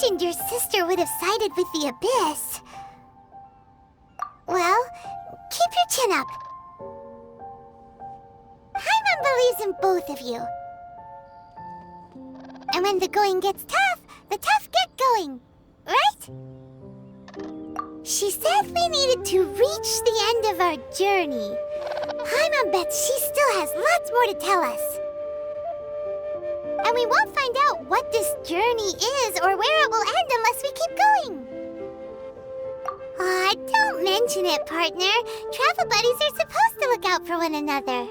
imagined your sister would have sided with the Abyss. Well, keep your chin up. Paimon believes in both of you. And when the going gets tough, the tough get going, right? She said we needed to reach the end of our journey. Paimon bets she still has lots more to tell us. And we won't find out what this journey is or where it will end unless we keep going. Aw, don't mention it, partner. Travel buddies are supposed to look out for one another.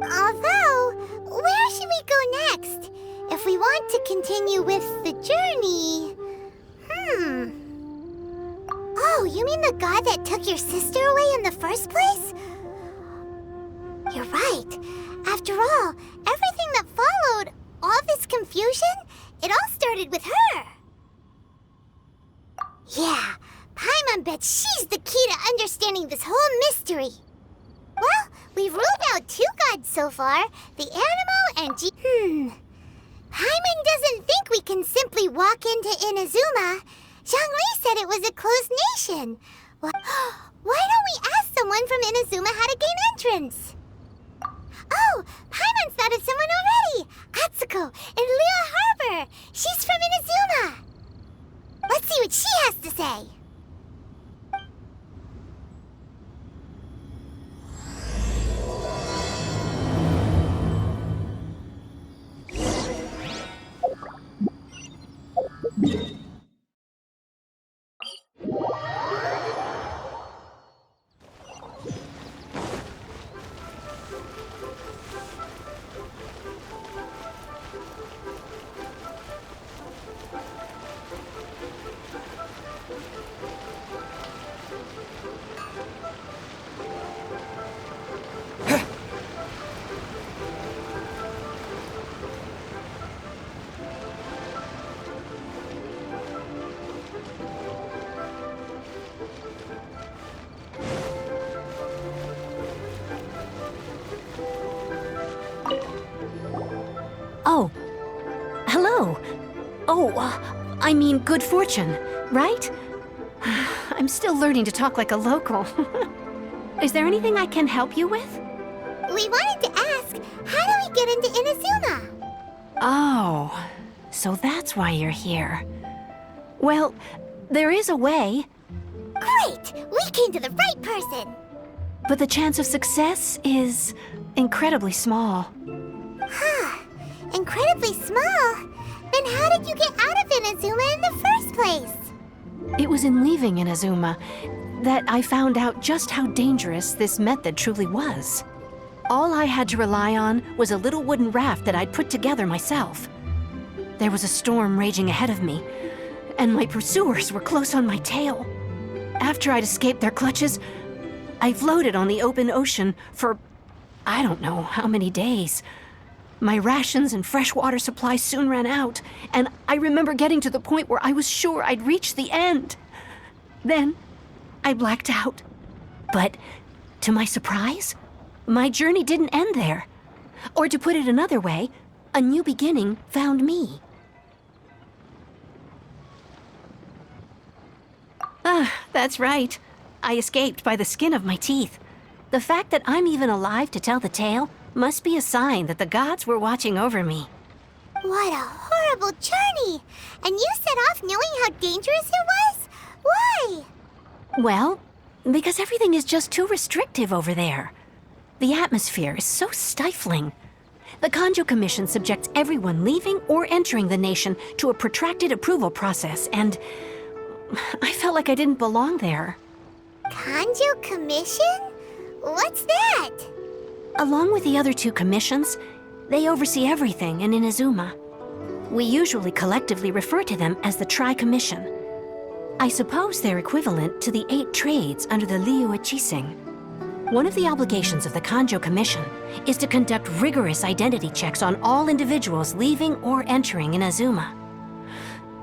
Although, where should we go next? If we want to continue with the journey... Oh, you mean the god that took your sister away in the first place? You're right. After all, everything that followed, all this confusion, it all started with her. Yeah, Paimon bets she's the key to understanding this whole mystery. Well, we've ruled out 2 gods so far, the Anemo and Paimon doesn't think we can simply walk into Inazuma. Zhongli said it was a closed nation. Well, why don't we ask someone from Inazuma how to gain entrance? Oh, Paimon's thought of someone already! Atsuko in Liyue Harbor! She's from Inazuma! Let's see what she has to say! Oh, hello. Oh, I mean good fortune, right? I'm still learning to talk like a local. Is there anything I can help you with? We wanted to ask, how do we get into Inazuma? Oh, so that's why you're here. Well, there is a way. Great! We came to the right person! But the chance of success is incredibly small. Huh. Incredibly small? Then how did you get out of Inazuma in the first place? It was in leaving Inazuma that I found out just how dangerous this method truly was. All I had to rely on was a little wooden raft that I'd put together myself. There was a storm raging ahead of me, and my pursuers were close on my tail. After I'd escaped their clutches, I floated on the open ocean for I don't know how many days. My rations and fresh water supply soon ran out, and I remember getting to the point where I was sure I'd reached the end. Then, I blacked out. But, to my surprise, my journey didn't end there. Or to put it another way, a new beginning found me. That's right. I escaped by the skin of my teeth. The fact that I'm even alive to tell the tale must be a sign that the gods were watching over me. What a horrible journey! And you set off knowing how dangerous it was? Why? Well, because everything is just too restrictive over there. The atmosphere is so stifling. The Kanjo Commission subjects everyone leaving or entering the nation to a protracted approval process, and I felt like I didn't belong there. Kanjo Commission? What's that? Along with the other 2 commissions, they oversee everything in Inazuma. We usually collectively refer to them as the Tri-Commission. I suppose they're equivalent to the 8 trades under the Liyue Chising. One of the obligations of the Kanjo Commission is to conduct rigorous identity checks on all individuals leaving or entering Inazuma.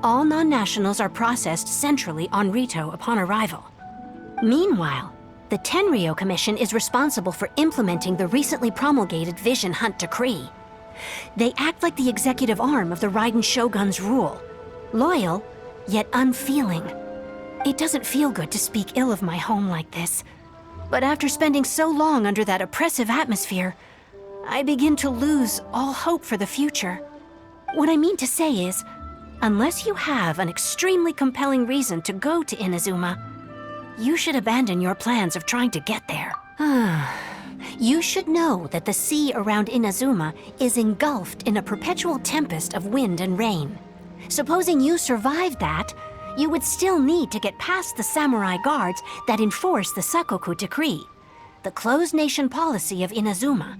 All non-nationals are processed centrally on Rito upon arrival. Meanwhile, the Tenryo Commission is responsible for implementing the recently promulgated Vision Hunt Decree. They act like the executive arm of the Raiden Shogun's rule. Loyal, yet unfeeling. It doesn't feel good to speak ill of my home like this. But after spending so long under that oppressive atmosphere, I begin to lose all hope for the future. What I mean to say is, unless you have an extremely compelling reason to go to Inazuma, you should abandon your plans of trying to get there. You should know that the sea around Inazuma is engulfed in a perpetual tempest of wind and rain. Supposing you survived that, you would still need to get past the samurai guards that enforce the Sakoku Decree, the closed nation policy of Inazuma.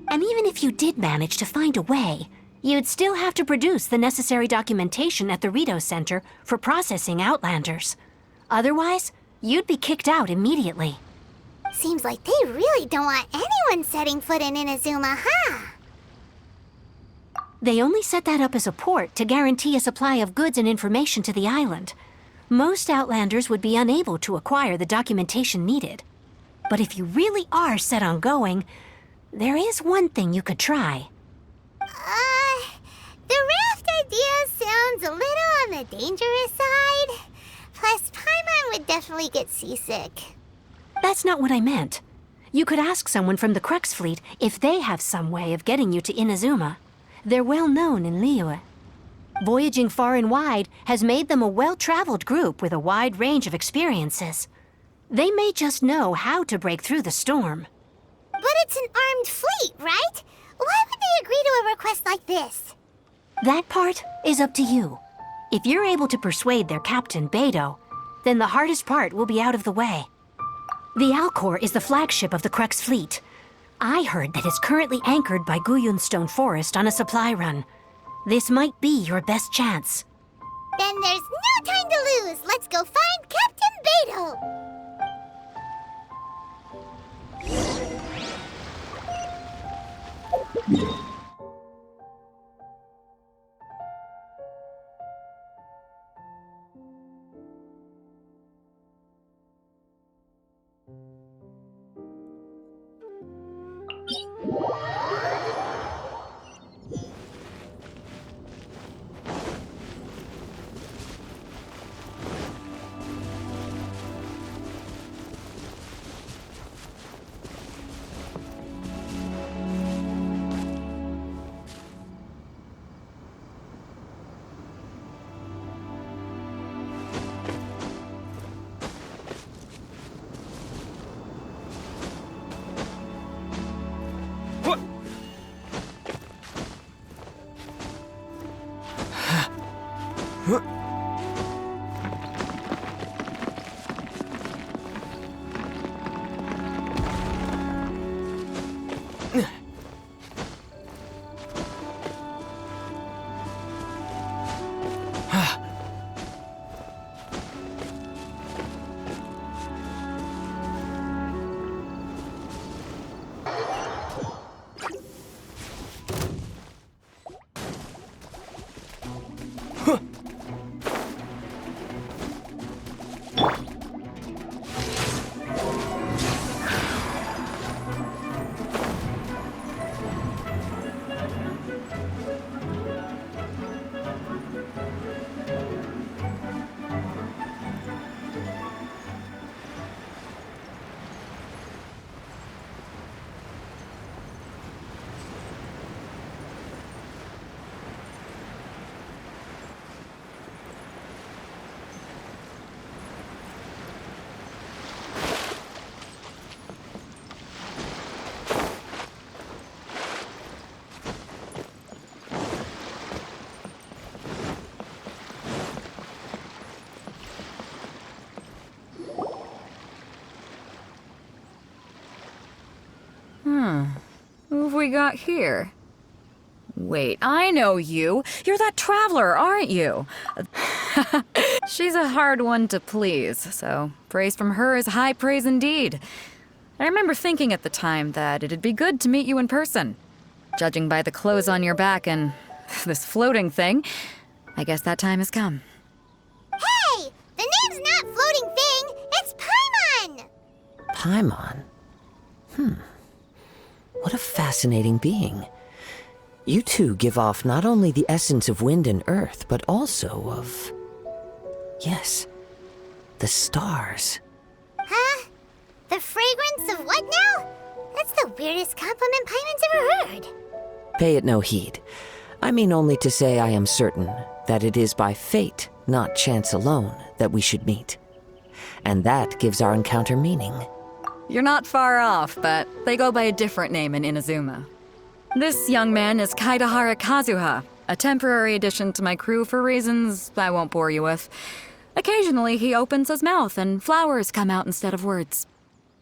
And even if you did manage to find a way, you'd still have to produce the necessary documentation at the Rito Center for processing Outlanders. Otherwise, you'd be kicked out immediately. Seems like they really don't want anyone setting foot in Inazuma, huh? They only set that up as a port to guarantee a supply of goods and information to the island. Most Outlanders would be unable to acquire the documentation needed. But if you really are set on going, there is one thing you could try. The raft idea sounds a little on the dangerous side. Plus, Paimon would definitely get seasick. That's not what I meant. You could ask someone from the Crux Fleet if they have some way of getting you to Inazuma. They're well known in Liyue. Voyaging far and wide has made them a well-traveled group with a wide range of experiences. They may just know how to break through the storm. But it's an armed fleet, right? Why would they agree to a request like this? That part is up to you. If you're able to persuade their captain, Beidou, then the hardest part will be out of the way. The Alcor is the flagship of the Crux Fleet. I heard that it's currently anchored by Guyunstone Forest on a supply run. This might be your best chance. Then there's no time to lose. Let's go find Captain Beidou. Who have we got here? Wait, I know you. You're that traveler, aren't you? She's a hard one to please, so praise from her is high praise indeed. I remember thinking at the time that it'd be good to meet you in person. Judging by the clothes on your back and this floating thing, I guess that time has come. Hey! The name's not Floating Thing, it's Paimon! Paimon? What a fascinating being. You two give off not only the essence of wind and earth, but also of... yes, the stars. Huh? The fragrance of what now? That's the weirdest compliment Paimon's ever heard. Pay it no heed. I mean only to say I am certain that it is by fate, not chance alone, that we should meet. And that gives our encounter meaning. You're not far off, but they go by a different name in Inazuma. This young man is Kaidahara Kazuha, a temporary addition to my crew for reasons I won't bore you with. Occasionally, he opens his mouth and flowers come out instead of words.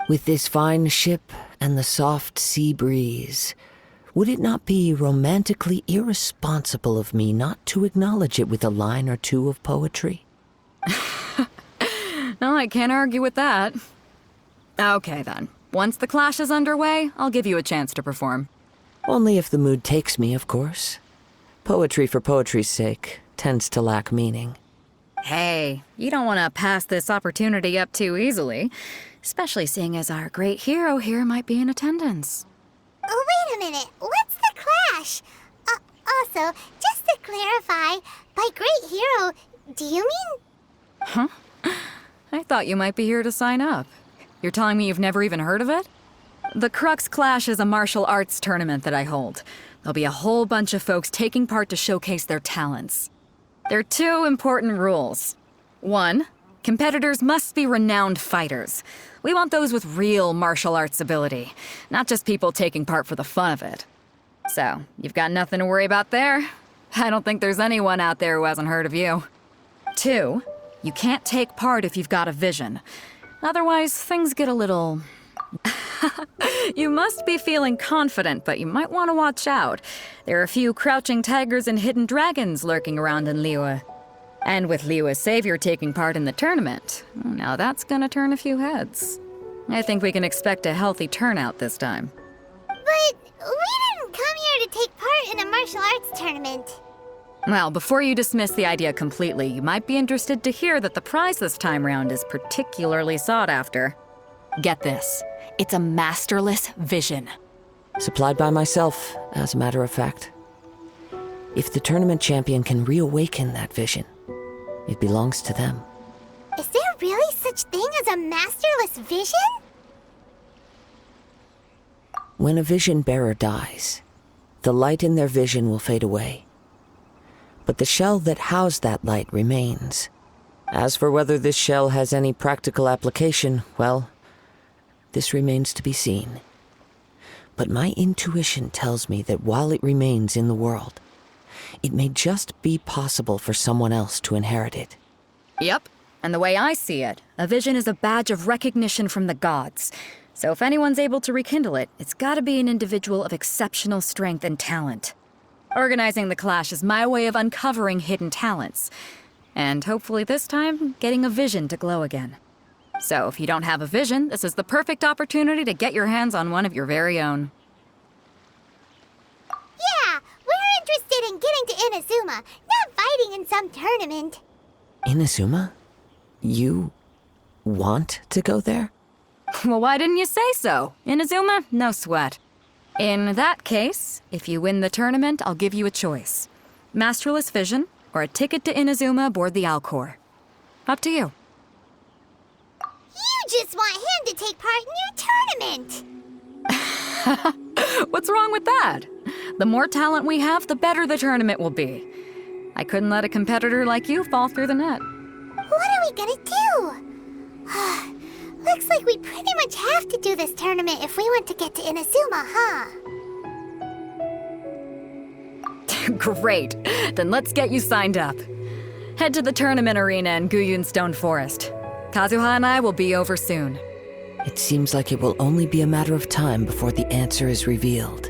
With this fine ship and the soft sea breeze, would it not be romantically irresponsible of me not to acknowledge it with a line or two of poetry? No, I can't argue with that. Okay then. Once the clash is underway, I'll give you a chance to perform. Only if the mood takes me, of course. Poetry for poetry's sake tends to lack meaning. Hey, you don't want to pass this opportunity up too easily, especially seeing as our great hero here might be in attendance. Oh, wait a minute. What's the clash? Also, just to clarify, by great hero, do you mean... Huh? I thought you might be here to sign up. You're telling me you've never even heard of it? The Crux Clash is a martial arts tournament that I hold. There'll be a whole bunch of folks taking part to showcase their talents. There are 2 important rules. 1, competitors must be renowned fighters. We want those with real martial arts ability, not just people taking part for the fun of it. So, you've got nothing to worry about there. I don't think there's anyone out there who hasn't heard of you. 2, you can't take part if you've got a vision. Otherwise, things get a little... You must be feeling confident, but you might want to watch out. There are a few crouching tigers and hidden dragons lurking around in Liyue. And with Liyue's savior taking part in the tournament, now that's gonna turn a few heads. I think we can expect a healthy turnout this time. But we didn't come here to take part in a martial arts tournament. Well, before you dismiss the idea completely, you might be interested to hear that the prize this time round is particularly sought after. Get this. It's a masterless vision. Supplied by myself, as a matter of fact. If the tournament champion can reawaken that vision, it belongs to them. Is there really such thing as a masterless vision? When a vision bearer dies, the light in their vision will fade away. But the shell that housed that light remains. As for whether this shell has any practical application, well, this remains to be seen. But my intuition tells me that while it remains in the world, it may just be possible for someone else to inherit it. Yep. And the way I see it, a vision is a badge of recognition from the gods. So if anyone's able to rekindle it, it's gotta be an individual of exceptional strength and talent. Organizing the clash is my way of uncovering hidden talents. And hopefully this time, getting a vision to glow again. So if you don't have a vision, this is the perfect opportunity to get your hands on one of your very own. Yeah, we're interested in getting to Inazuma, not fighting in some tournament. Inazuma? You want to go there? Well, why didn't you say so? Inazuma? No sweat. In that case, if you win the tournament, I'll give you a choice. Masterless Vision, or a ticket to Inazuma aboard the Alcor. Up to you. You just want him to take part in your tournament. What's wrong with that? The more talent we have, the better the tournament will be. I couldn't let a competitor like you fall through the net. What are we gonna do? Looks like we pretty much have to do this tournament if we want to get to Inazuma, huh? Great. Then let's get you signed up. Head to the tournament arena in Guyun Stone Forest. Kazuha and I will be over soon. It seems like it will only be a matter of time before the answer is revealed.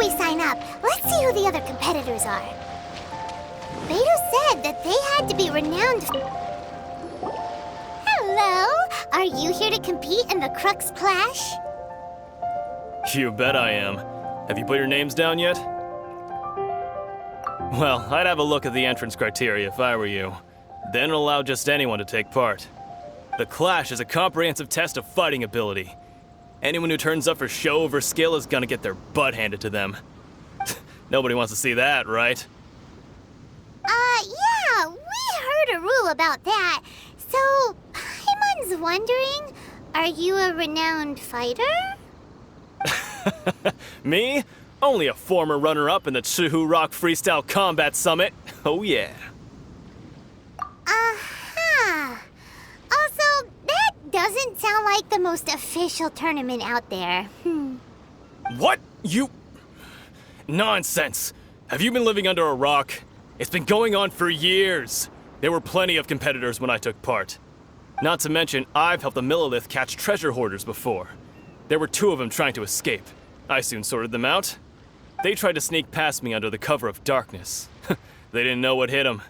we sign up, let's see who the other competitors are. Beto said that they had to be renowned. Hello? Are you here to compete in the Crux Clash? You bet I am. Have you put your names down yet? Well, I'd have a look at the entrance criteria if I were you. Then allow just anyone to take part. The Clash is a comprehensive test of fighting ability. Anyone who turns up for show over skill is gonna get their butt handed to them. Nobody wants to see that, right? Yeah, we heard a rule about that. So, Paimon's wondering, are you a renowned fighter? Me? Only a former runner-up in the Chihu Rock Freestyle Combat Summit. Oh yeah. Also, that doesn't sound like the most official tournament out there. What? You... Nonsense. Have you been living under a rock? It's been going on for years. There were plenty of competitors when I took part. Not to mention, I've helped the Millilith catch treasure hoarders before. There were 2 of them trying to escape. I soon sorted them out. They tried to sneak past me under the cover of darkness. They didn't know what hit them.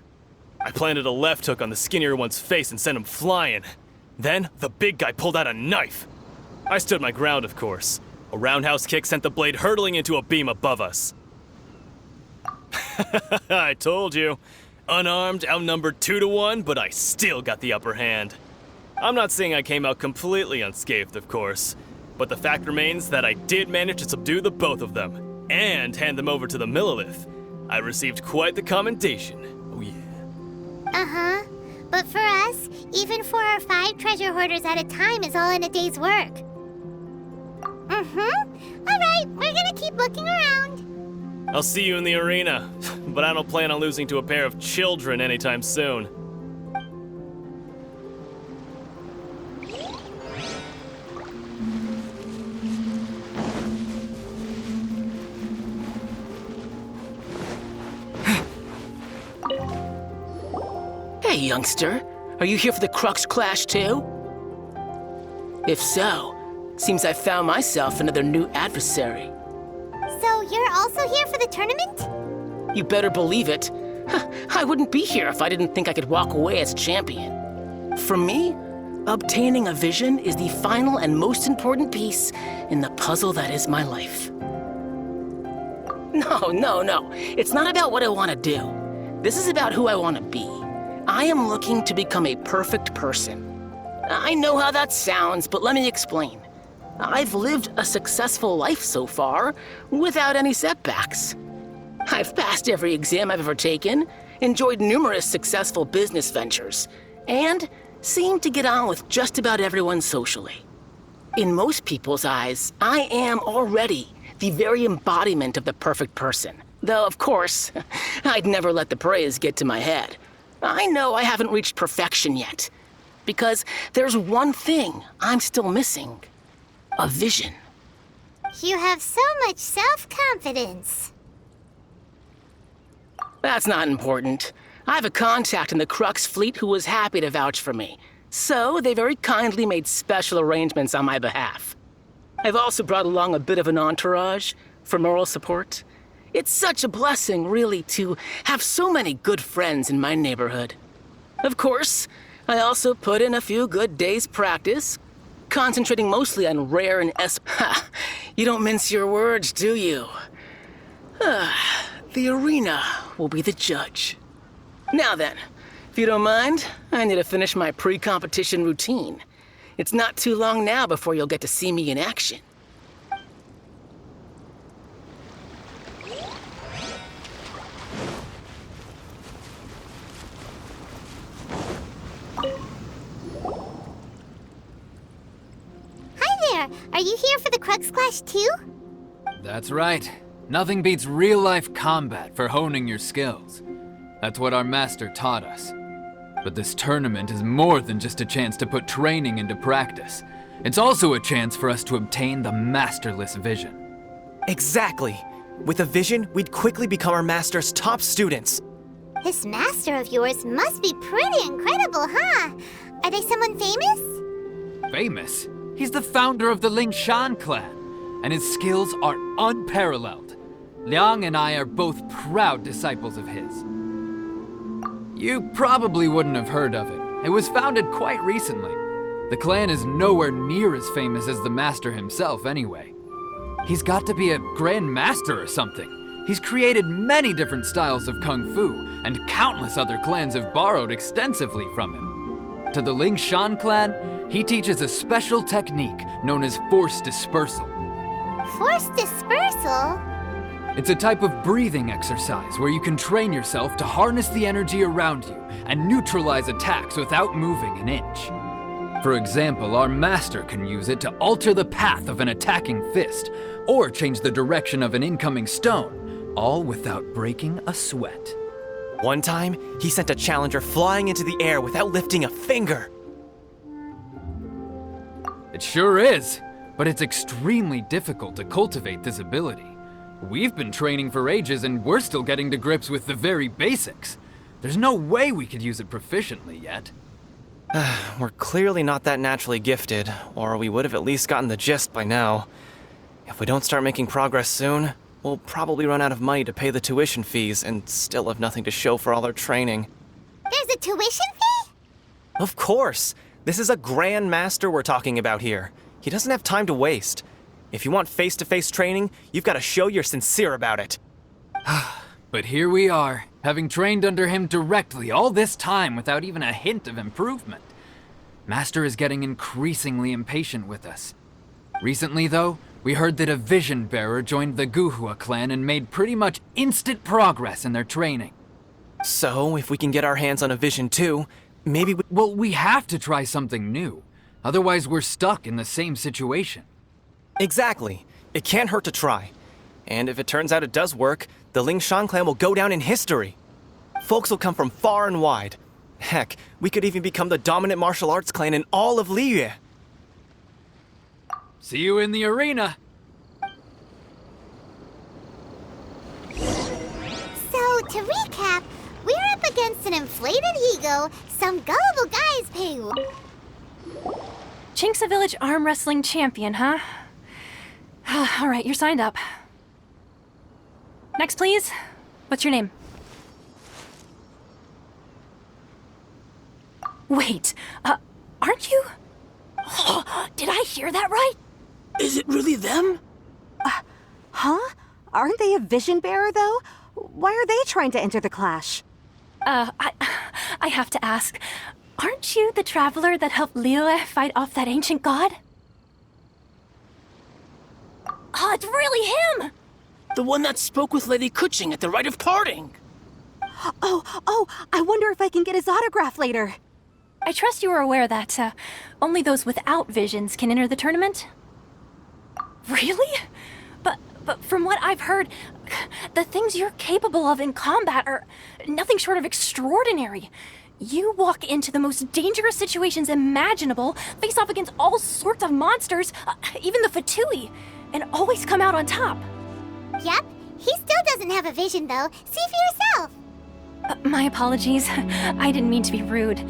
I planted a left hook on the skinnier one's face and sent him flying. Then, the big guy pulled out a knife. I stood my ground, of course. A roundhouse kick sent the blade hurtling into a beam above us. I told you. Unarmed, outnumbered 2 to 1, but I still got the upper hand. I'm not saying I came out completely unscathed, of course, but the fact remains that I did manage to subdue the both of them, and hand them over to the Millilith. I received quite the commendation. Oh yeah. Uh-huh. But for us, even 4 or 5 treasure hoarders at a time is all in a day's work. Alright, we're gonna keep looking around. I'll see you in the arena, but I don't plan on losing to a pair of children anytime soon. Hey, youngster. Are you here for the Crux Clash too? If so, seems I found myself another new adversary. So you're also here for the tournament? You better believe it. I wouldn't be here if I didn't think I could walk away as champion. For me, obtaining a vision is the final and most important piece in the puzzle that is my life. No. It's not about what I want to do. This is about who I want to be. I am looking to become a perfect person. I know how that sounds, but let me explain. I've lived a successful life so far, without any setbacks. I've passed every exam I've ever taken, enjoyed numerous successful business ventures, and seem to get on with just about everyone socially. In most people's eyes, I am already the very embodiment of the perfect person. Though, of course, I'd never let the praise get to my head. I know I haven't reached perfection yet, because there's one thing I'm still missing. A vision. You have so much self-confidence. That's not important. I have a contact in the Crux fleet who was happy to vouch for me, so they very kindly made special arrangements on my behalf. I've also brought along a bit of an entourage for moral support. It's such a blessing, really, to have so many good friends in my neighborhood. Of course, I also put in a few good days' practice, concentrating mostly on rare and Ha! You don't mince your words, do you? The arena will be the judge. Now then, if you don't mind, I need to finish my pre-competition routine. It's not too long now before you'll get to see me in action. Are you here for the Crux Clash too? That's right. Nothing beats real-life combat for honing your skills. That's what our master taught us. But this tournament is more than just a chance to put training into practice. It's also a chance for us to obtain the masterless vision. Exactly. With a vision, we'd quickly become our master's top students. This master of yours must be pretty incredible, huh? Are they someone famous? Famous? He's the founder of the Lingshan clan, and his skills are unparalleled. Liang and I are both proud disciples of his. You probably wouldn't have heard of it. It was founded quite recently. The clan is nowhere near as famous as the master himself anyway. He's got to be a grand master or something. He's created many different styles of kung fu, and countless other clans have borrowed extensively from him. To the Ling Shan clan, he teaches a special technique known as force dispersal. Force dispersal? It's a type of breathing exercise where you can train yourself to harness the energy around you and neutralize attacks without moving an inch. For example, our master can use it to alter the path of an attacking fist, or change the direction of an incoming stone, all without breaking a sweat. One time, he sent a challenger flying into the air without lifting a finger. It sure is, but it's extremely difficult to cultivate this ability. We've been training for ages and we're still getting to grips with the very basics. There's no way we could use it proficiently yet. We're clearly not that naturally gifted, or we would have at least gotten the gist by now. If we don't start making progress soon, we'll probably run out of money to pay the tuition fees and still have nothing to show for all our training. There's a tuition fee? Of course! This is a grand master we're talking about here. He doesn't have time to waste. If you want face-to-face training, you've got to show you're sincere about it. But here we are, having trained under him directly all this time without even a hint of improvement. Master is getting increasingly impatient with us. Recently, though, we heard that a vision bearer joined the Guhua clan and made pretty much instant progress in their training. So, if we can get our hands on a vision too, maybe we... Well, we have to try something new. Otherwise, we're stuck in the same situation. Exactly. It can't hurt to try. And if it turns out it does work, the Ling Shan clan will go down in history. Folks will come from far and wide. Heck, we could even become the dominant martial arts clan in all of Liyue. See you in the arena! So, to recap, we're up against an inflated ego, some gullible guys paying... Chink's a village arm wrestling champion, huh? All right, you're signed up. Next, please. What's your name? Wait, aren't you? Did I hear that right? Is it really them? Huh? Aren't they a vision bearer, though? Why are they trying to enter the clash? I have to ask, aren't you the traveler that helped Liyue fight off that ancient god? Oh, it's really him! The one that spoke with Lady Kuching at the rite of parting. Oh, I wonder if I can get his autograph later. I trust you are aware that only those without visions can enter the tournament? Really? But from what I've heard, the things you're capable of in combat are nothing short of extraordinary. You walk into the most dangerous situations imaginable, face off against all sorts of monsters, even the Fatui, and always come out on top. Yep, he still doesn't have a vision, though. See for yourself. My apologies. I didn't mean to be rude.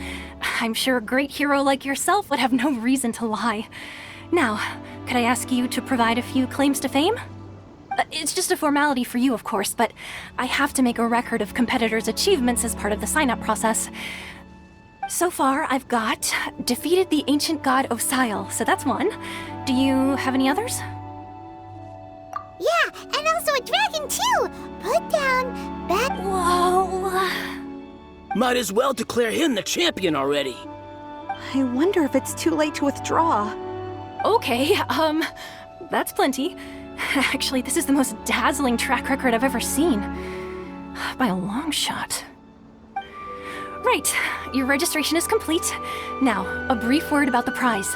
I'm sure a great hero like yourself would have no reason to lie. Now, could I ask you to provide a few claims to fame? It's just a formality for you, of course, but I have to make a record of competitors' achievements as part of the sign-up process. So far, I've got defeated the ancient god Osile, so that's one. Do you have any others? Yeah, and also a dragon, too. Put down, back... Whoa. Might as well declare him the champion already. I wonder if it's too late to withdraw. Okay, that's plenty. Actually, this is the most dazzling track record I've ever seen. By a long shot. Right, your registration is complete. Now, a brief word about the prize.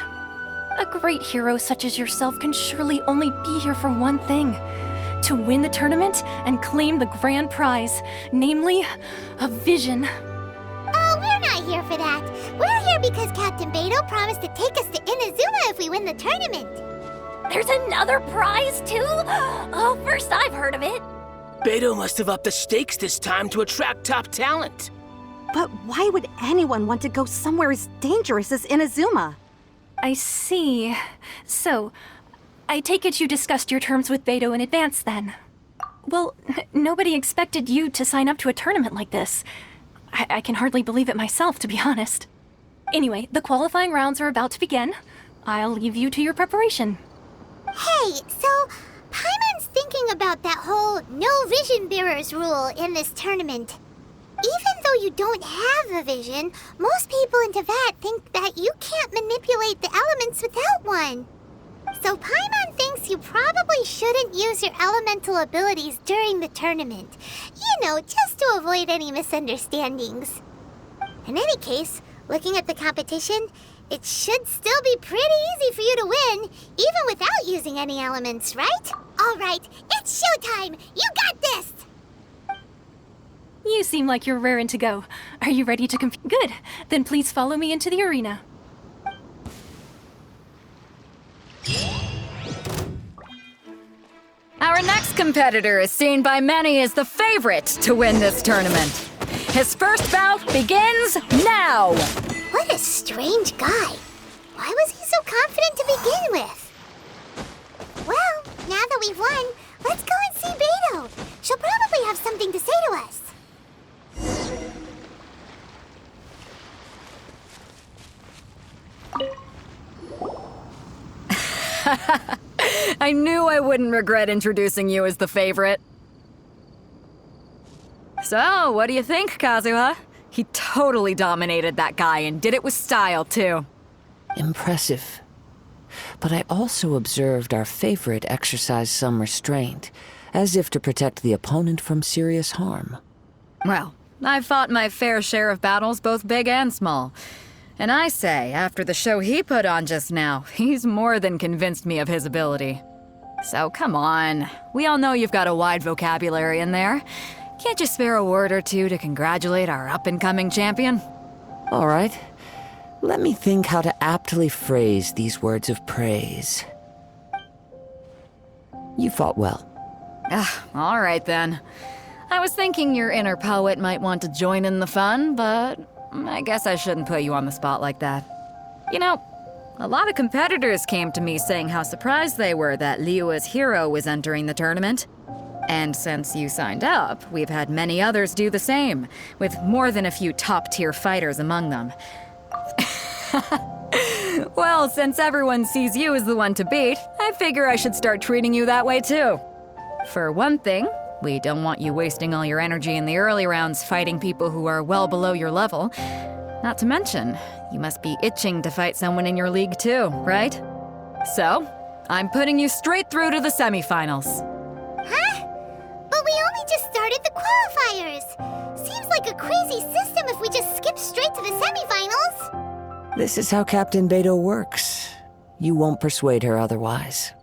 A great hero such as yourself can surely only be here for one thing. To win the tournament and claim the grand prize, namely, a vision. Oh, we're not here for that. We're here because Captain Beto promised to take us to Inazuma if we win the tournament. There's another prize, too? Oh, first I've heard of it. Beto must have upped the stakes this time to attract top talent. But why would anyone want to go somewhere as dangerous as Inazuma? I see. So, I take it you discussed your terms with Beto in advance, then? Well, nobody expected you to sign up to a tournament like this. I can hardly believe it myself, to be honest. Anyway, the qualifying rounds are about to begin. I'll leave you to your preparation. Hey, so Paimon's thinking about that whole no vision bearers rule in this tournament. Even though you don't have a vision, most people in Teyvat think that you can't manipulate the elements without one. So Paimon thinks you probably shouldn't use your elemental abilities during the tournament. You know, just to avoid any misunderstandings. In any case, looking at the competition, it should still be pretty easy for you to win, even without using any elements, right? All right, it's showtime! You got this! You seem like you're raring to go. Are you ready to compete? Good. Then please follow me into the arena. Our next competitor is seen by many as the favorite to win this tournament. His first bout begins now! What a strange guy. Why was he so confident to begin with? Well, now that we've won, let's go and see Beto. She'll probably have something to say to us. I knew I wouldn't regret introducing you as the favorite. So, what do you think, Kazuha? He totally dominated that guy and did it with style, too. Impressive. But I also observed our favorite exercise some restraint, as if to protect the opponent from serious harm. Well, I've fought my fair share of battles, both big and small. And I say, after the show he put on just now, he's more than convinced me of his ability. So come on, we all know you've got a wide vocabulary in there. Can't you spare a word or two to congratulate our up-and-coming champion? All right. Let me think how to aptly phrase these words of praise. You fought well. All right then. I was thinking your inner poet might want to join in the fun, but I guess I shouldn't put you on the spot like that. You know, a lot of competitors came to me saying how surprised they were that Liyue's hero was entering the tournament. And since you signed up, we've had many others do the same, with more than a few top-tier fighters among them. Well, since everyone sees you as the one to beat, I figure I should start treating you that way too. For one thing, we don't want you wasting all your energy in the early rounds fighting people who are well below your level. Not to mention, you must be itching to fight someone in your league too, right? So, I'm putting you straight through to the semifinals. Huh? But we only just started the qualifiers. Seems like a crazy system if we just skip straight to the semifinals. This is how Captain Beto works. You won't persuade her otherwise.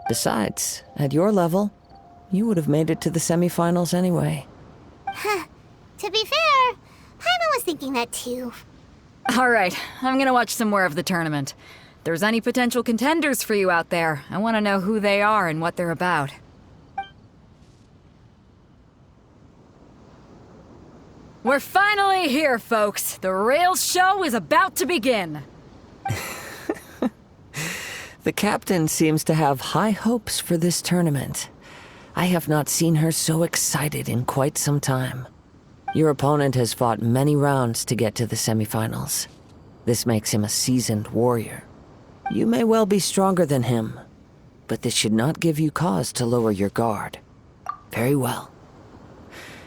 Besides, at your level, you would have made it to the semifinals anyway. Huh. To be fair, Paimon was thinking that too. All right, I'm gonna watch some more of the tournament. If there's any potential contenders for you out there, I want to know who they are and what they're about. We're finally here, folks. The real show is about to begin. The captain seems to have high hopes for this tournament. I have not seen her so excited in quite some time. Your opponent has fought many rounds to get to the semifinals. This makes him a seasoned warrior. You may well be stronger than him, but this should not give you cause to lower your guard. Very well.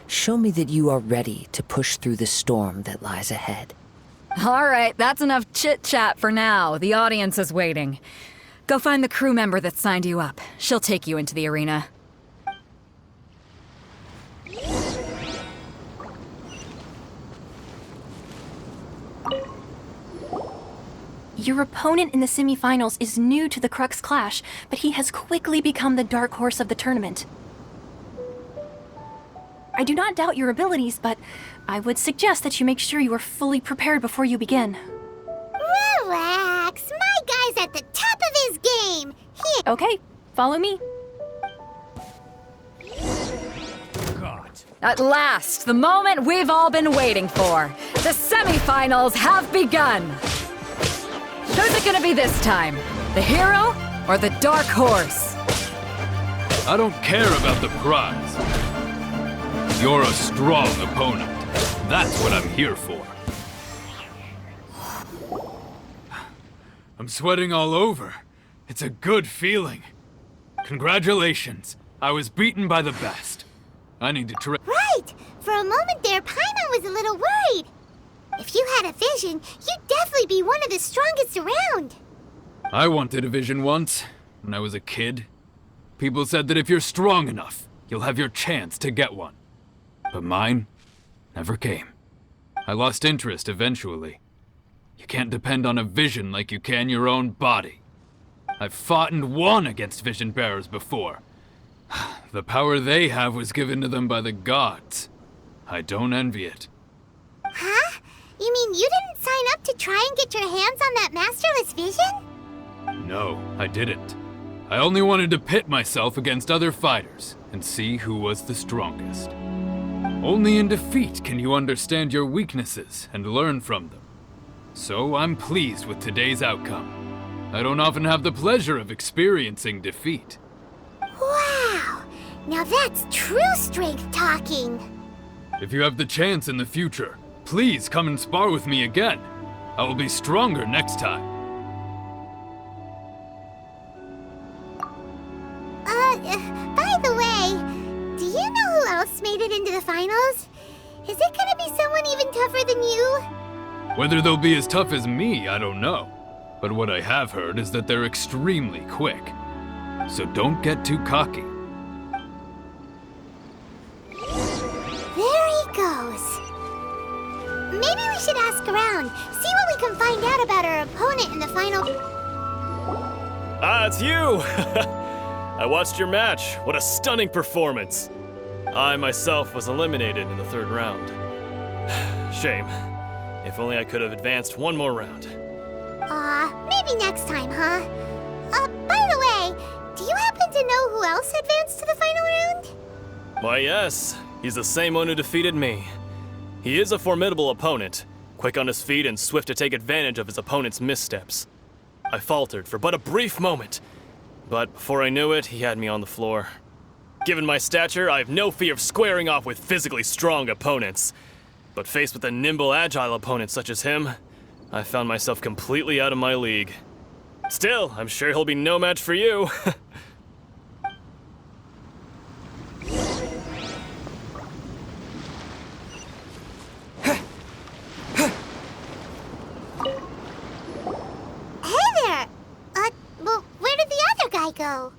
Show me that you are ready to push through the storm that lies ahead. All right, that's enough chit-chat for now. The audience is waiting. Go find the crew member that signed you up. She'll take you into the arena. Your opponent in the semifinals is new to the Crux Clash, but he has quickly become the dark horse of the tournament. I do not doubt your abilities, but I would suggest that you make sure you are fully prepared before you begin. Relax. My guy's at the top of his game. Okay, follow me. At last, the moment we've all been waiting for. The semifinals have begun. Who's it gonna be this time? The hero or the dark horse? I don't care about the prize. You're a strong opponent. That's what I'm here for. I'm sweating all over. It's a good feeling. Congratulations. I was beaten by the best. I need to Right! For a moment there, Paimon was a little worried. If you had a vision, you'd definitely be one of the strongest around. I wanted a vision once, when I was a kid. People said that if you're strong enough, you'll have your chance to get one. But mine never came. I lost interest eventually. You can't depend on a vision like you can your own body. I've fought and won against vision bearers before. The power they have was given to them by the gods. I don't envy it. Huh? You mean you didn't sign up to try and get your hands on that masterless vision? No, I didn't. I only wanted to pit myself against other fighters and see who was the strongest. Only in defeat can you understand your weaknesses and learn from them. So I'm pleased with today's outcome. I don't often have the pleasure of experiencing defeat. Wow! Now that's true strength talking. If you have the chance in the future, please come and spar with me again. I will be stronger next time. By the way, do you know who else made it into the finals? Is it gonna be someone even tougher than you? Whether they'll be as tough as me, I don't know. But what I have heard is that they're extremely quick. So don't get too cocky. There he goes. Maybe we should ask around, see what we can find out about our opponent in the final... Ah, it's you! I watched your match. What a stunning performance. I myself was eliminated in the third round. Shame. If only I could have advanced one more round. Maybe next time, huh? By the way, do you happen to know who else advanced to the final round? Why, yes. He's the same one who defeated me. He is a formidable opponent, quick on his feet and swift to take advantage of his opponent's missteps. I faltered for but a brief moment, but before I knew it, he had me on the floor. Given my stature, I have no fear of squaring off with physically strong opponents. But faced with a nimble, agile opponent such as him, I found myself completely out of my league. Still, I'm sure he'll be no match for you. Well, where did the other guy go?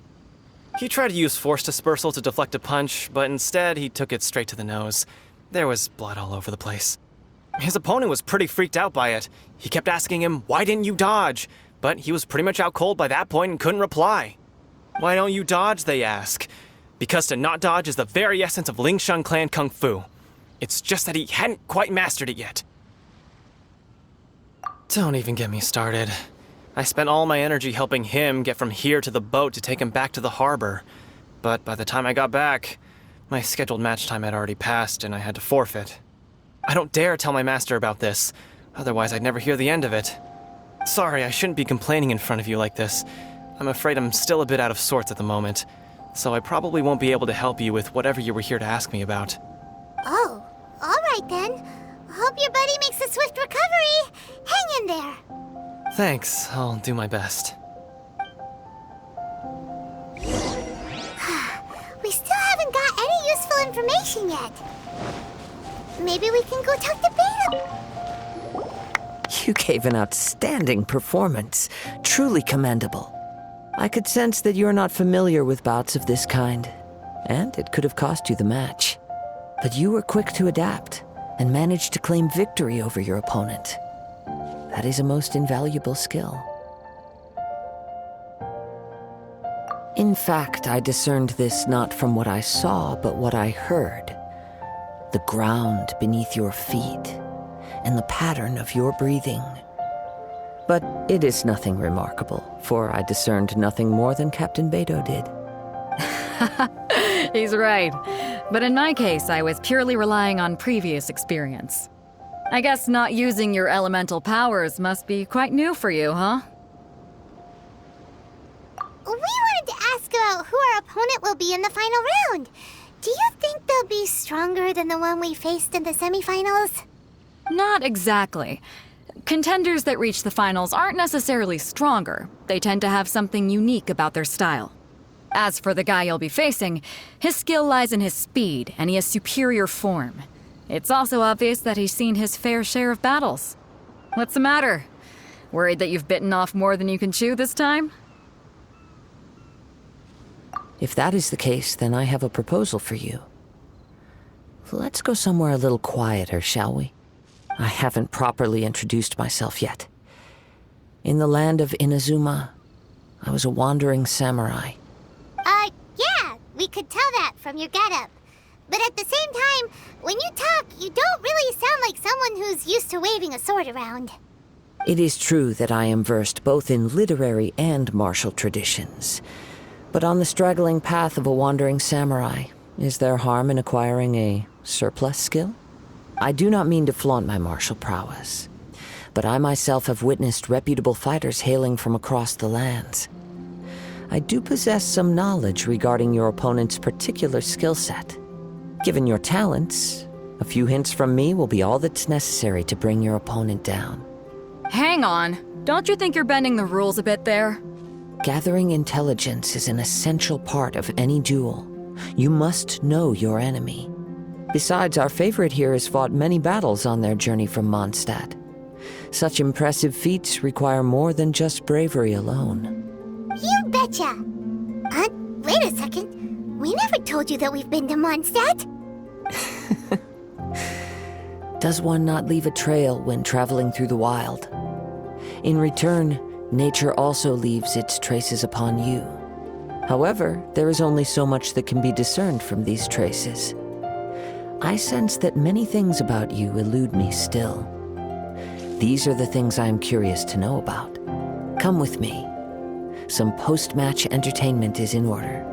He tried to use force dispersal to deflect a punch, but instead he took it straight to the nose. There was blood all over the place. His opponent was pretty freaked out by it. He kept asking him, "Why didn't you dodge?" But he was pretty much out cold by that point and couldn't reply. "Why don't you dodge?" they ask. Because to not dodge is the very essence of Lingsheng clan kung fu. It's just that he hadn't quite mastered it yet. Don't even get me started. I spent all my energy helping him get from here to the boat to take him back to the harbor. But by the time I got back, my scheduled match time had already passed and I had to forfeit. I don't dare tell my master about this, otherwise I'd never hear the end of it. Sorry, I shouldn't be complaining in front of you like this. I'm afraid I'm still a bit out of sorts at the moment, so I probably won't be able to help you with whatever you were here to ask me about. Oh, all right then. Hope your buddy makes a swift recovery. Hang in there. Thanks, I'll do my best. We still haven't got any useful information yet. Maybe we can go talk to Beta. You gave an outstanding performance. Truly commendable. I could sense that you're not familiar with bouts of this kind, and it could have cost you the match. But you were quick to adapt and managed to claim victory over your opponent. That is a most invaluable skill. In fact, I discerned this not from what I saw, but what I heard. The ground beneath your feet, and the pattern of your breathing. But it is nothing remarkable, for I discerned nothing more than Captain Beto did. He's right. But in my case, I was purely relying on previous experience. I guess not using your elemental powers must be quite new for you, huh? We wanted to ask about about who our opponent will be in the final round. Do you think they'll be stronger than the one we faced in the semifinals? Not exactly. Contenders that reach the finals aren't necessarily stronger. They tend to have something unique about their style. As for the guy you'll be facing, his skill lies in his speed, and he has superior form. It's also obvious that he's seen his fair share of battles. What's the matter? Worried that you've bitten off more than you can chew this time? If that is the case, then I have a proposal for you. Let's go somewhere a little quieter, shall we? I haven't properly introduced myself yet. In the land of Inazuma, I was a wandering samurai. Yeah, we could tell that from your getup. But at the same time, when you talk, you don't really sound like someone who's used to waving a sword around. It is true that I am versed both in literary and martial traditions. But on the straggling path of a wandering samurai, is there harm in acquiring a surplus skill? I do not mean to flaunt my martial prowess, but I myself have witnessed reputable fighters hailing from across the lands. I do possess some knowledge regarding your opponent's particular skill set. Given your talents, a few hints from me will be all that's necessary to bring your opponent down. Hang on. Don't you think you're bending the rules a bit there? Gathering intelligence is an essential part of any duel. You must know your enemy. Besides, our favorite here has fought many battles on their journey from Mondstadt. Such impressive feats require more than just bravery alone. You betcha! Wait a second. We never told you that we've been to Mondstadt. Does one not leave a trail when traveling through the wild? In return, nature also leaves its traces upon you. However, there is only so much that can be discerned from these traces. I sense that many things about you elude me still. These are the things I am curious to know about. Come with me. Some post-match entertainment is in order.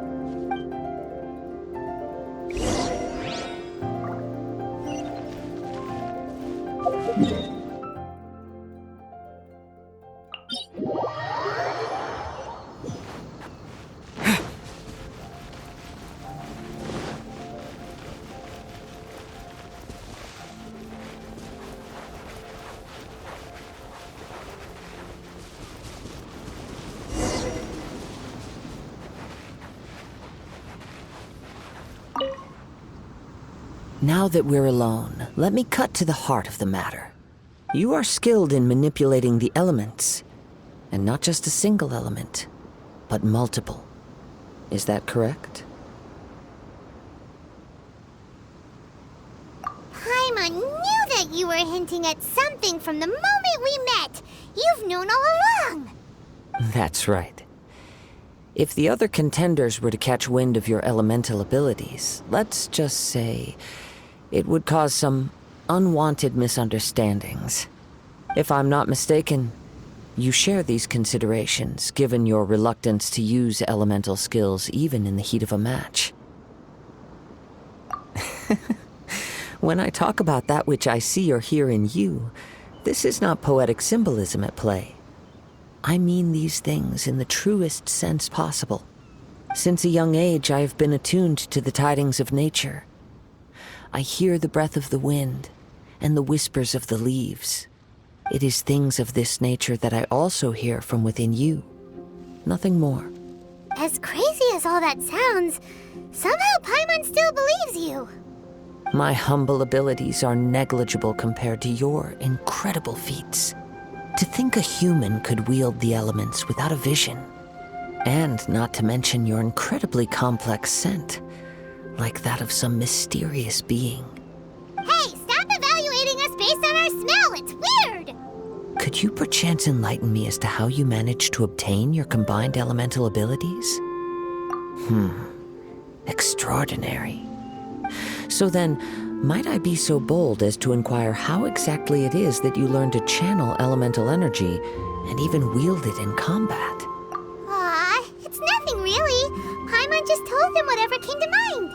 Now that we're alone, let me cut to the heart of the matter. You are skilled in manipulating the elements, and not just a single element, but multiple. Is that correct? Paimon knew that you were hinting at something from the moment we met. You've known all along. That's right. If the other contenders were to catch wind of your elemental abilities, let's just say it would cause some unwanted misunderstandings. If I'm not mistaken, you share these considerations, given your reluctance to use elemental skills even in the heat of a match. When I talk about that which I see or hear in you, this is not poetic symbolism at play. I mean these things in the truest sense possible. Since a young age, I have been attuned to the tidings of nature. I hear the breath of the wind and the whispers of the leaves. It is things of this nature that I also hear from within you. Nothing more. As crazy as all that sounds, somehow Paimon still believes you. My humble abilities are negligible compared to your incredible feats. To think a human could wield the elements without a vision. And not to mention your incredibly complex scent, like that of some mysterious being. Hey, stop evaluating us based on our smell! It's weird! Could you perchance enlighten me as to how you managed to obtain your combined elemental abilities? Extraordinary. So then, might I be so bold as to inquire how exactly it is that you learned to channel elemental energy and even wield it in combat? Aw, it's nothing really. Paimon just told him whatever came to mind.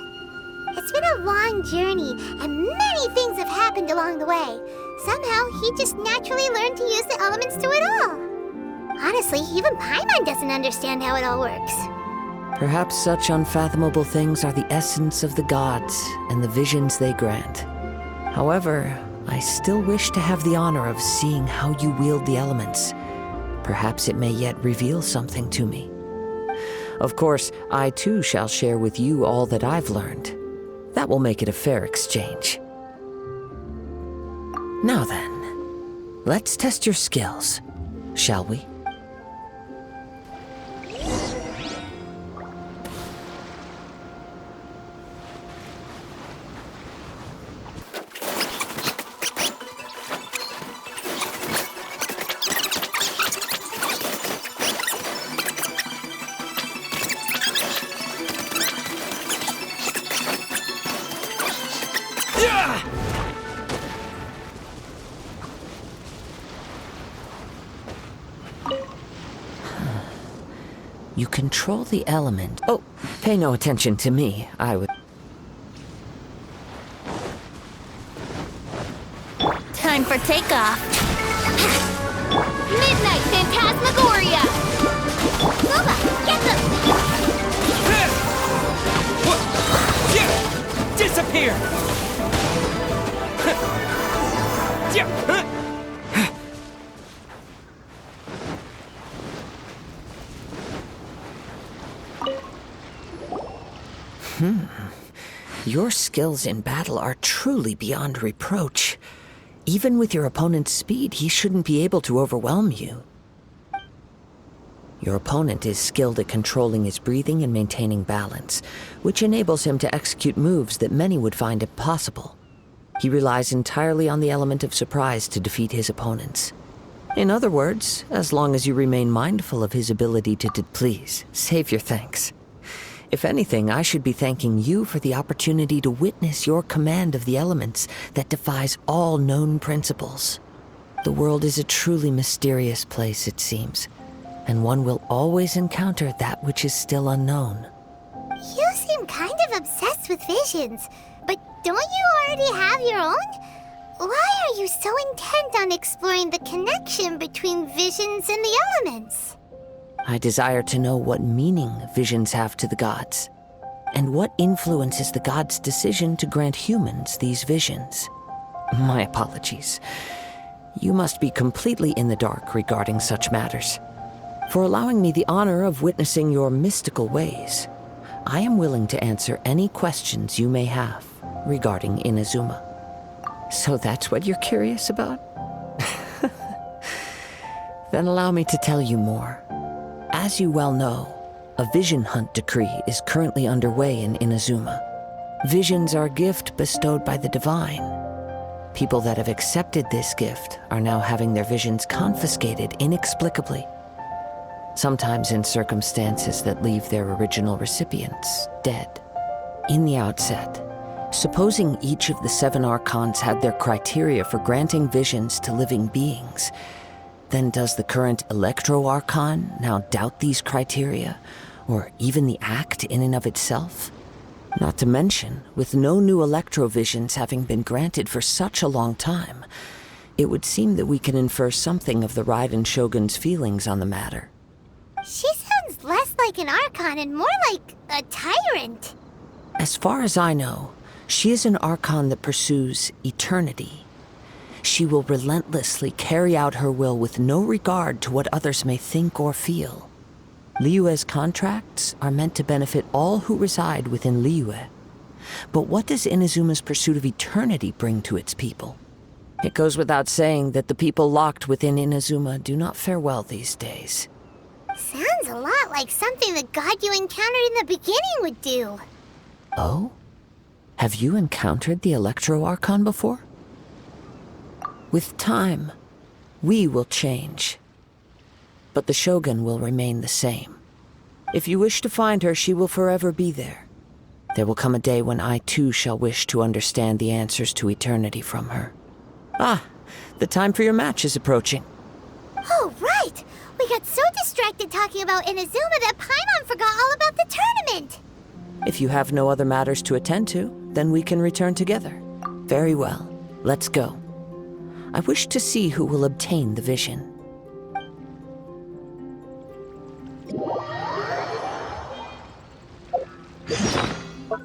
It's been a long journey, and many things have happened along the way. Somehow, he just naturally learned to use the elements to it all. Honestly, even Paimon doesn't understand how it all works. Perhaps such unfathomable things are the essence of the gods and the visions they grant. However, I still wish to have the honor of seeing how you wield the elements. Perhaps it may yet reveal something to me. Of course, I too shall share with you all that I've learned. That will make it a fair exchange. Now then, let's test your skills, shall we? You control the element. Oh, pay no attention to me. I would. Time for takeoff. Midnight Phantasmagoria! Luba, get them! Disappear! Your skills in battle are truly beyond reproach. Even with your opponent's speed, he shouldn't be able to overwhelm you. Your opponent is skilled at controlling his breathing and maintaining balance, which enables him to execute moves that many would find impossible. He relies entirely on the element of surprise to defeat his opponents. In other words, as long as you remain mindful of his ability to please, save your thanks. If anything, I should be thanking you for the opportunity to witness your command of the elements that defies all known principles. The world is a truly mysterious place, it seems, and one will always encounter that which is still unknown. You seem kind of obsessed with visions, but don't you already have your own? Why are you so intent on exploring the connection between visions and the elements? I desire to know what meaning visions have to the gods, and what influences the gods' decision to grant humans these visions. My apologies. You must be completely in the dark regarding such matters. For allowing me the honor of witnessing your mystical ways, I am willing to answer any questions you may have regarding Inazuma. So that's what you're curious about? Then allow me to tell you more. As you well know, a vision hunt decree is currently underway in Inazuma. Visions are a gift bestowed by the divine. People that have accepted this gift are now having their visions confiscated inexplicably, sometimes in circumstances that leave their original recipients dead. In the outset, supposing each of the 7 archons had their criteria for granting visions to living beings, then does the current Electro-Archon now doubt these criteria, or even the act in and of itself? Not to mention, with no new Electro-Visions having been granted for such a long time, it would seem that we can infer something of the Raiden Shogun's feelings on the matter. She sounds less like an Archon and more like a tyrant. As far as I know, she is an Archon that pursues eternity. She will relentlessly carry out her will with no regard to what others may think or feel. Liyue's contracts are meant to benefit all who reside within Liyue. But what does Inazuma's pursuit of eternity bring to its people? It goes without saying that the people locked within Inazuma do not fare well these days. Sounds a lot like something the god you encountered in the beginning would do. Oh? Have you encountered the Electro-Archon before? With time, we will change. But the Shogun will remain the same. If you wish to find her, she will forever be there. There will come a day when I too shall wish to understand the answers to eternity from her. Ah, the time for your match is approaching. Oh, right! We got so distracted talking about Inazuma that Paimon forgot all about the tournament! If you have no other matters to attend to, then we can return together. Very well, let's go. I wish to see who will obtain the vision. Why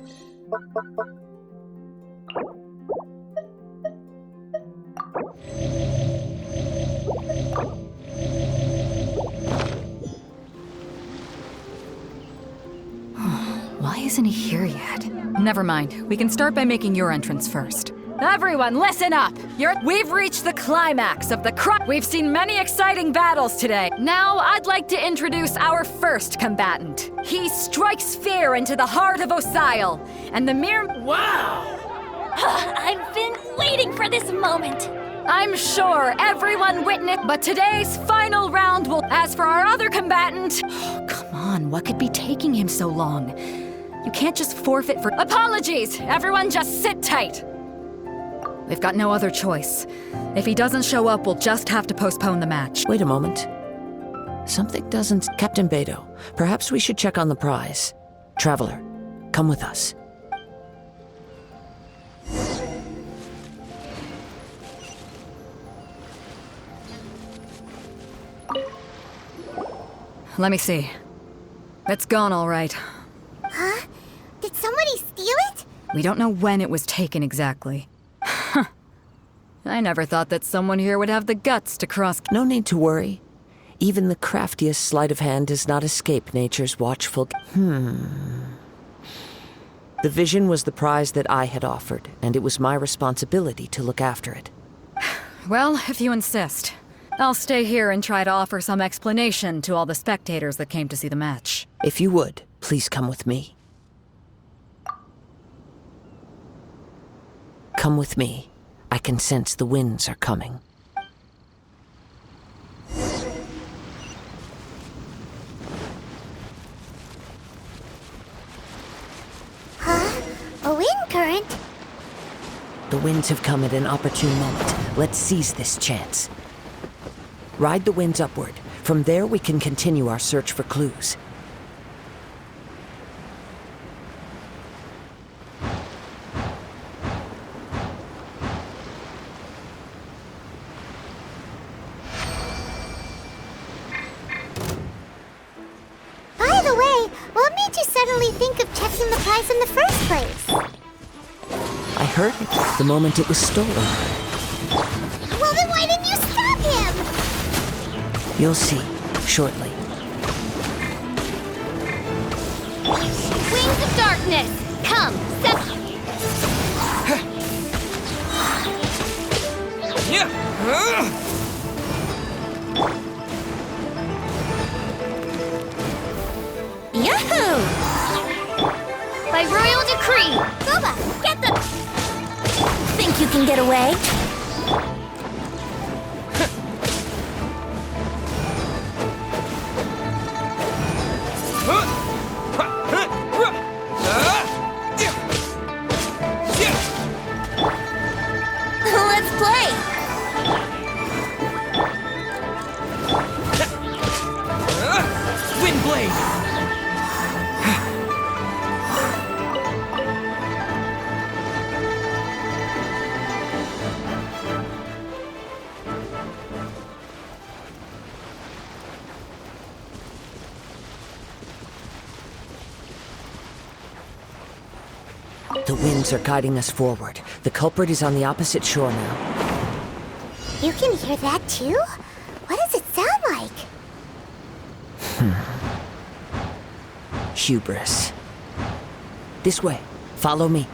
isn't he here yet? Never mind. We can start by making your entrance first. Everyone, listen up! We've reached the climax of the We've seen many exciting battles today. Now, I'd like to introduce our first combatant. He strikes fear into the heart of Osile, and the mere— Wow! I've been waiting for this moment. I'm sure everyone witnessed, but today's final round will— As for our other combatant— Come on, what could be taking him so long? You can't just forfeit for— Apologies! Everyone just sit tight! We've got no other choice. If he doesn't show up, we'll just have to postpone the match. Wait a moment. Something doesn't... Captain Beto, perhaps we should check on the prize. Traveler, come with us. Let me see. It's gone all right. Huh? Did somebody steal it? We don't know when it was taken exactly. I never thought that someone here would have the guts to cross— No need to worry. Even the craftiest sleight of hand does not escape nature's watchful— The vision was the prize that I had offered, and it was my responsibility to look after it. Well, if you insist. I'll stay here and try to offer some explanation to all the spectators that came to see the match. If you would, please come with me. Come with me. I can sense the winds are coming. Huh? A wind current? The winds have come at an opportune moment. Let's seize this chance. Ride the winds upward. From there, we can continue our search for clues. By the way, what made you suddenly think of checking the prize in the first place? I heard it the moment it was stolen. Well, then why didn't you stop him? You'll see, shortly. Wings of darkness, come, Yahoo! By royal decree, Boba, get them! Think you can get away? Let's play! Windblade! The winds are guiding us forward. The culprit is on the opposite shore now. You can hear that too? What does it sound like? Hubris. This way. Follow me.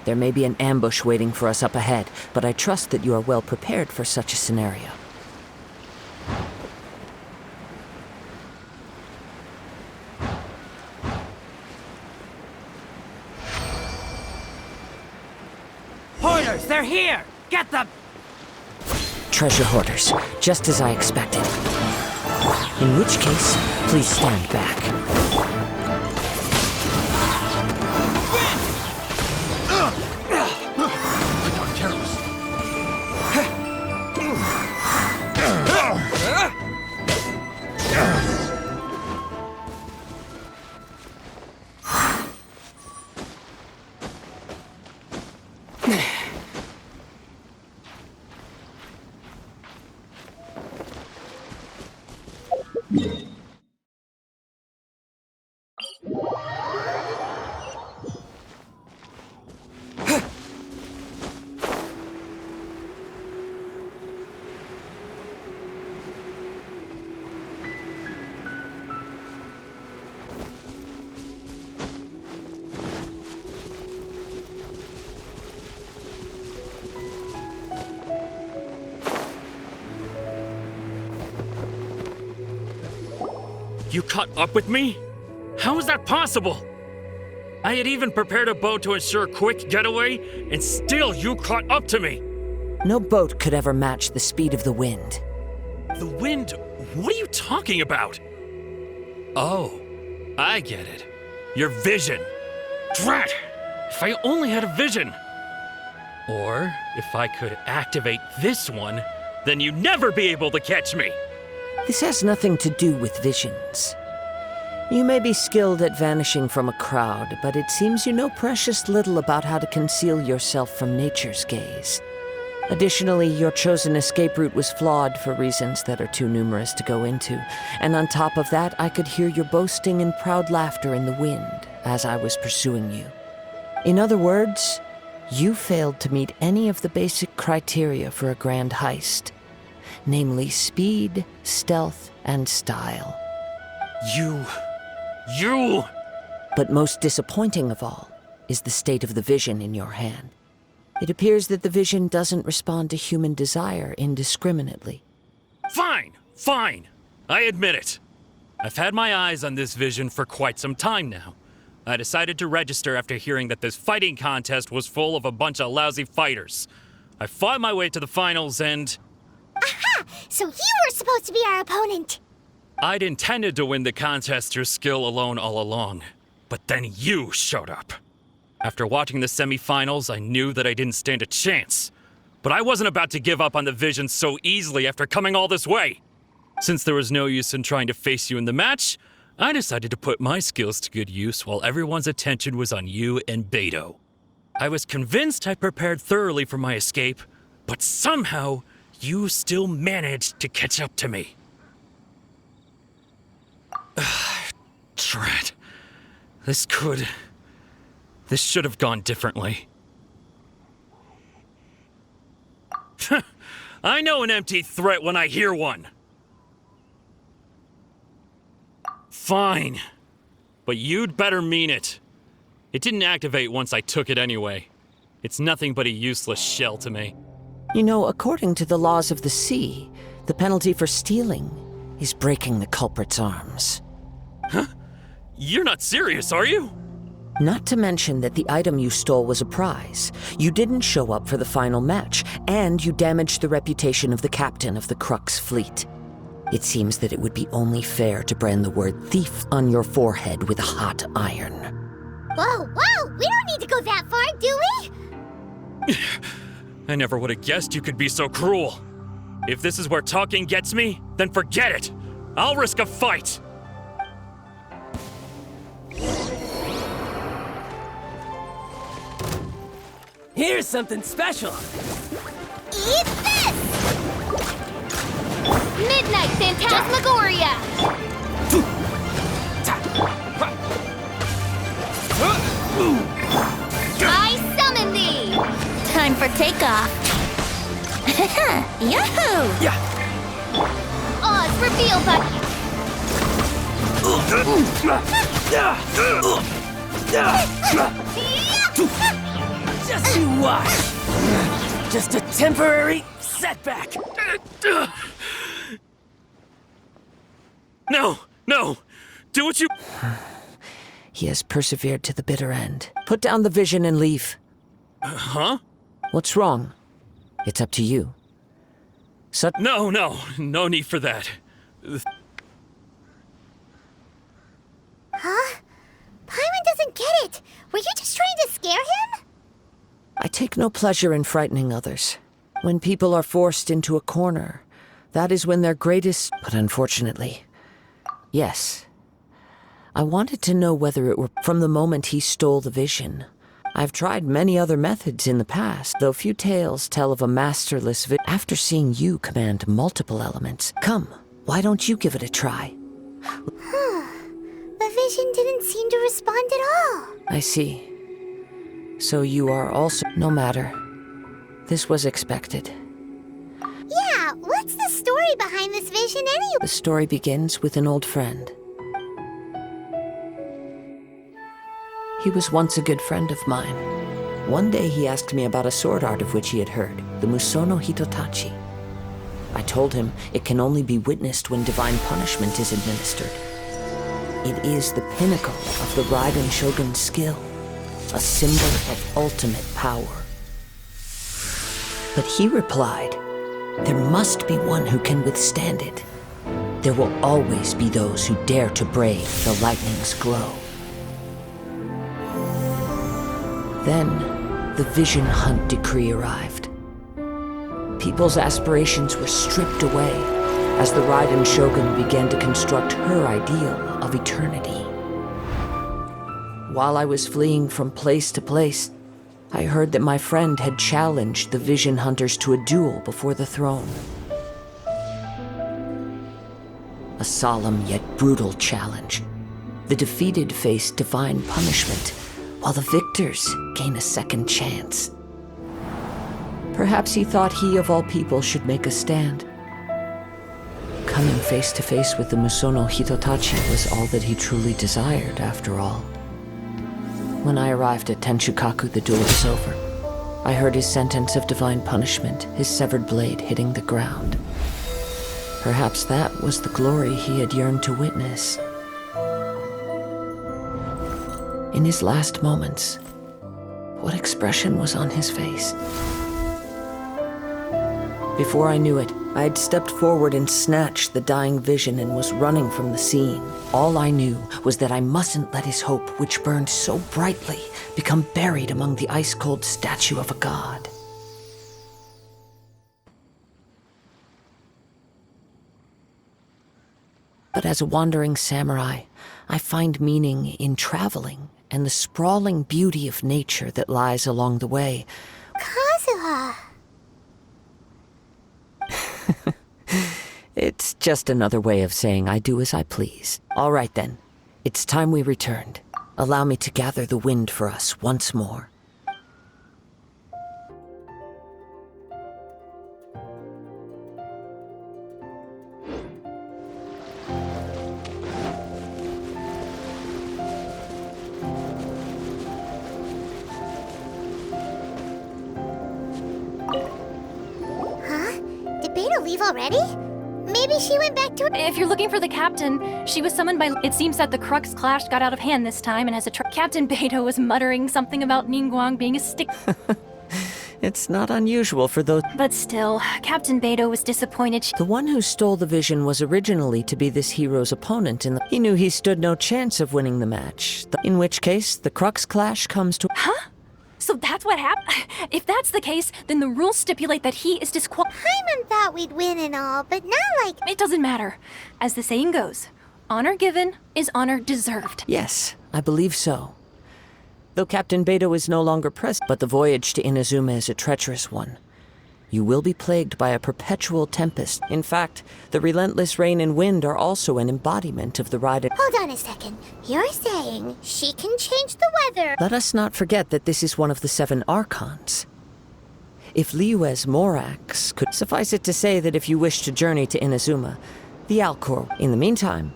There may be an ambush waiting for us up ahead, but I trust that you are well prepared for such a scenario. Hoarders, they're here! Get them! Treasure hoarders, just as I expected. In which case, please stand back. You caught up with me? How is that possible? I had even prepared a boat to ensure a quick getaway, and still you caught up to me! No boat could ever match the speed of the wind. The wind? What are you talking about? Oh, I get it. Your vision. Drat! If I only had a vision! Or, if I could activate this one, then you'd never be able to catch me! This has nothing to do with visions. You may be skilled at vanishing from a crowd, but it seems you know precious little about how to conceal yourself from nature's gaze. Additionally, your chosen escape route was flawed for reasons that are too numerous to go into. And on top of that, I could hear your boasting and proud laughter in the wind as I was pursuing you. In other words, you failed to meet any of the basic criteria for a grand heist. Namely speed, stealth, and style. You... But most disappointing of all is the state of the vision in your hand. It appears that the vision doesn't respond to human desire indiscriminately. Fine. I admit it. I've had my eyes on this vision for quite some time now. I decided to register after hearing that this fighting contest was full of a bunch of lousy fighters. I fought my way to the finals and... Aha! So you were supposed to be our opponent! I'd intended to win the contest through skill alone all along. But then you showed up. After watching the semifinals, I knew that I didn't stand a chance. But I wasn't about to give up on the vision so easily after coming all this way. Since there was no use in trying to face you in the match, I decided to put my skills to good use while everyone's attention was on you and Beto. I was convinced I prepared thoroughly for my escape, but somehow you still managed to catch up to me. Drat. This should have gone differently. I know an empty threat when I hear one. Fine. But you'd better mean it. It didn't activate once I took it anyway. It's nothing but a useless shell to me. You know, according to the laws of the sea, the penalty for stealing is breaking the culprit's arms. Huh? You're not serious, are you? Not to mention that the item you stole was a prize. You didn't show up for the final match, and you damaged the reputation of the captain of the Crux fleet. It seems that it would be only fair to brand the word thief on your forehead with a hot iron. Whoa, we don't need to go that far, do we? I never would have guessed you could be so cruel. If this is where talking gets me, then forget it. I'll risk a fight. Here's something special. Eat this! Midnight Phantasmagoria! I summon thee! Time for takeoff. Yahoo! Yeah. Oz reveal button! Just you watch. Just a temporary setback. No! Do what you... He has persevered to the bitter end. Put down the vision and leave. Huh? What's wrong? It's up to you. No need for that. Huh? Paimon doesn't get it. Were you just trying to scare him? I take no pleasure in frightening others. When people are forced into a corner, that is when their greatest... But unfortunately, yes. I wanted to know whether it were from the moment he stole the vision. I've tried many other methods in the past, though few tales tell of a masterless After seeing you command multiple elements, come, why don't you give it a try? The vision didn't seem to respond at all. I see. So you are also... No matter. This was expected. Yeah, what's the story behind this vision anyway? The story begins with an old friend. He was once a good friend of mine. One day he asked me about a sword art of which he had heard, the Musono Hitotachi. I told him it can only be witnessed when divine punishment is administered. It is the pinnacle of the Raiden Shogun's skill, a symbol of ultimate power. But he replied, there must be one who can withstand it. There will always be those who dare to brave the lightning's glow. Then, the Vision Hunt decree arrived. People's aspirations were stripped away as the Raiden Shogun began to construct her ideal of eternity. While I was fleeing from place to place, I heard that my friend had challenged the Vision Hunters to a duel before the throne. A solemn yet brutal challenge. The defeated face divine punishment, while the victors gain a second chance. Perhaps he thought he of all people should make a stand. Coming face to face with the Musono Hitotachi was all that he truly desired, after all. When I arrived at Tenshukaku, the duel was over. I heard his sentence of divine punishment, his severed blade hitting the ground. Perhaps that was the glory he had yearned to witness. In his last moments, what expression was on his face? Before I knew it, I had stepped forward and snatched the dying vision and was running from the scene. All I knew was that I mustn't let his hope, which burned so brightly, become buried among the ice-cold statue of a god. But as a wandering samurai, I find meaning in traveling and the sprawling beauty of nature that lies along the way. Kazuha! It's just another way of saying I do as I please. All right then, it's time we returned. Allow me to gather the wind for us once more. Huh? Did Beta leave already? Maybe she went back to... If you're looking for the captain, she was summoned by... It seems that the Crux clash got out of hand this time and has a... Captain Beto was muttering something about Ningguang being a stick... It's not unusual for those... But still, Captain Beto was disappointed. The one who stole the vision was originally to be this hero's opponent, and he knew he stood no chance of winning the match. In which case, the Crux clash comes to... Huh? So that's what happened? If that's the case, then the rules stipulate that he is disqualified. Paimon thought we'd win and all, but not like... It doesn't matter. As the saying goes, honor given is honor deserved. Yes, I believe so. Though Captain Beto is no longer present, but the voyage to Inazuma is a treacherous one. You will be plagued by a perpetual tempest. In fact, the relentless rain and wind are also an embodiment of the Raiden. Hold on a second. You're saying she can change the weather? Let us not forget that this is one of the 7 Archons. If Liyue's Morax could... Suffice it to say that if you wish to journey to Inazuma, the Alcor... In the meantime,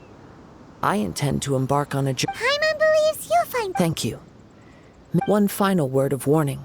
I intend to embark on a journey... Paimon believes you'll find... Thank you. One final word of warning.